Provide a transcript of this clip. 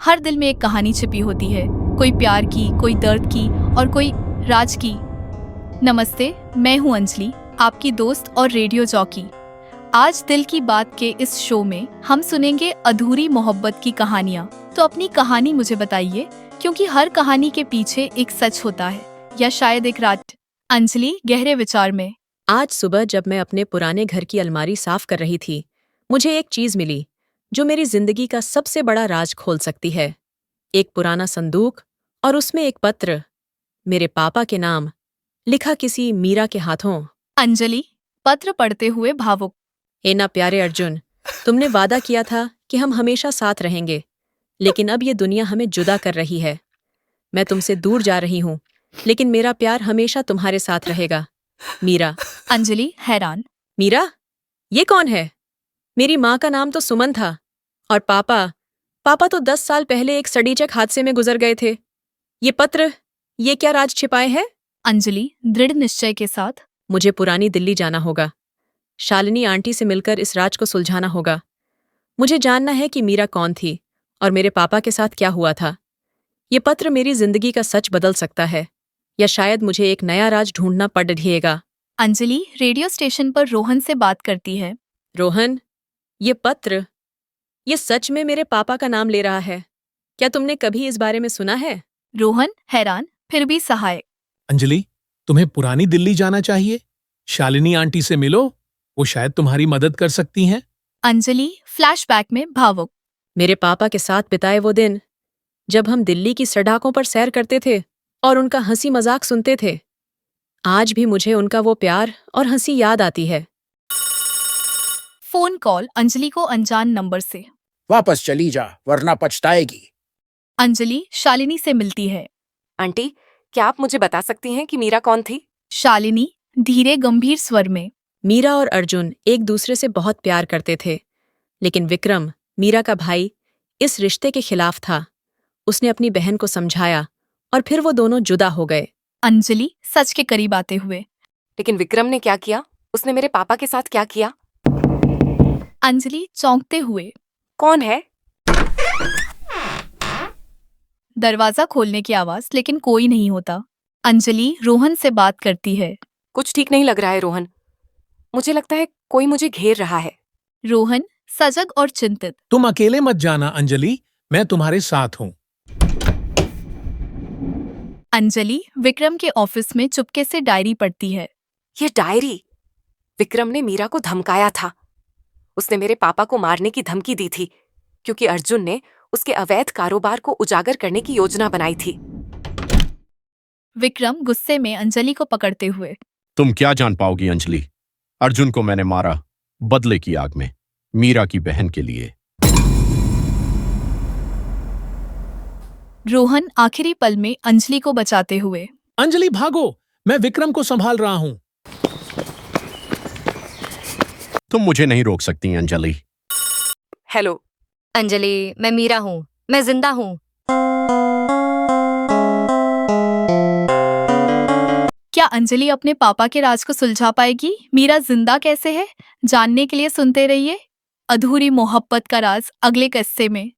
हर दिल में एक कहानी छिपी होती है, कोई प्यार की, कोई दर्द की और कोई राज की। नमस्ते, मैं हूं अंजलि, आपकी दोस्त और रेडियो जॉकी। आज दिल की बात के इस शो में हम सुनेंगे अधूरी मोहब्बत की कहानियां। तो अपनी कहानी मुझे बताइए, क्योंकि हर कहानी के पीछे एक सच होता है, या शायद एक राज। अंजलि गहरे विचार में। आज सुबह जब मैं अपने पुराने घर की अलमारी साफ कर रही थी, मुझे एक चीज मिली जो मेरी जिंदगी का सबसे बड़ा राज खोल सकती है। एक पुराना संदूक और उसमें एक पत्र, मेरे पापा के नाम, लिखा किसी मीरा के हाथों। अंजलि पत्र पढ़ते हुए भावुक। ए ना प्यारे अर्जुन, तुमने वादा किया था कि हम हमेशा साथ रहेंगे, लेकिन अब ये दुनिया हमें जुदा कर रही है। मैं तुमसे दूर जा रही हूँ, लेकिन मेरा प्यार हमेशा तुम्हारे साथ रहेगा। मीरा। अंजलि हैरान। मीरा? ये कौन है? मेरी माँ का नाम तो सुमन था, और पापा तो 10 साल पहले एक सड़ीचक हादसे में गुजर गए थे। ये पत्र, ये क्या राज छिपाए हैं? अंजलि दृढ़ निश्चय के साथ। मुझे पुरानी दिल्ली जाना होगा। शालिनी आंटी से मिलकर इस राज को सुलझाना होगा। मुझे जानना है कि मीरा कौन थी और मेरे पापा के साथ क्या हुआ था। ये पत्र मेरी जिंदगी का सच बदल सकता है, या शायद मुझे एक नया राज ढूंढना पड़ेगा। अंजलि रेडियो स्टेशन पर रोहन से बात करती है। रोहन, ये पत्र, ये सच में मेरे पापा का नाम ले रहा है। क्या तुमने कभी इस बारे में सुना है? रोहन हैरान फिर भी सहायक। अंजलि, तुम्हें पुरानी दिल्ली जाना चाहिए। शालिनी आंटी से मिलो, वो शायद तुम्हारी मदद कर सकती हैं। अंजलि फ्लैशबैक में भावुक। मेरे पापा के साथ बिताए वो दिन, जब हम दिल्ली की सड़कों पर सैर करते थे और उनका हंसी मजाक सुनते थे। आज भी मुझे उनका वो प्यार और हंसी याद आती है। फोन कॉल अंजलि को अनजान नंबर से। वापस चली जा, वरना पछताएगी। अंजलि शालिनी से मिलती है। आंटी, क्या आप मुझे बता सकती हैं कि मीरा कौन थी? शालिनी धीरे गंभीर स्वर में। मीरा और अर्जुन एक दूसरे से बहुत प्यार करते थे, लेकिन विक्रम, मीरा का भाई, इस रिश्ते के खिलाफ था। उसने अपनी बहन को समझाया और फिर वो दोनों जुदा हो गए। अंजलि सच के करीब आते हुए। लेकिन विक्रम ने क्या किया? उसने मेरे पापा के साथ क्या किया? अंजलि चौंकते हुए। कौन है? दरवाजा खोलने की आवाज, लेकिन कोई नहीं होता। अंजलि रोहन से बात करती है। कुछ ठीक नहीं लग रहा है रोहन। मुझे लगता है कोई मुझे घेर रहा है। रोहन सजग और चिंतित। तुम अकेले मत जाना अंजलि, मैं तुम्हारे साथ हूँ। अंजलि विक्रम के ऑफिस में चुपके से डायरी पढ़ती है। ये डायरी! विक्रम ने मीरा को धमकाया था। उसने मेरे पापा को मारने की धमकी दी थी, क्योंकि अर्जुन ने उसके अवैध कारोबार को उजागर करने की योजना बनाई थी। विक्रम गुस्से में अंजलि को पकड़ते हुए। तुम क्या जान पाओगी अंजलि? अर्जुन को मैंने मारा, बदले की आग में, मीरा की बहन के लिए। रोहन आखिरी पल में अंजलि को बचाते हुए। अंजलि भागो, मैं विक्रम को संभाल रहा हूँ। तुम मुझे नहीं रोक सकती अंजलि। हेलो अंजलि, मैं मीरा हूँ, मैं जिंदा हूँ। क्या अंजलि अपने पापा के राज को सुलझा पाएगी? मीरा जिंदा कैसे है, जानने के लिए सुनते रहिए अधूरी मोहब्बत का राज अगले किस्से में।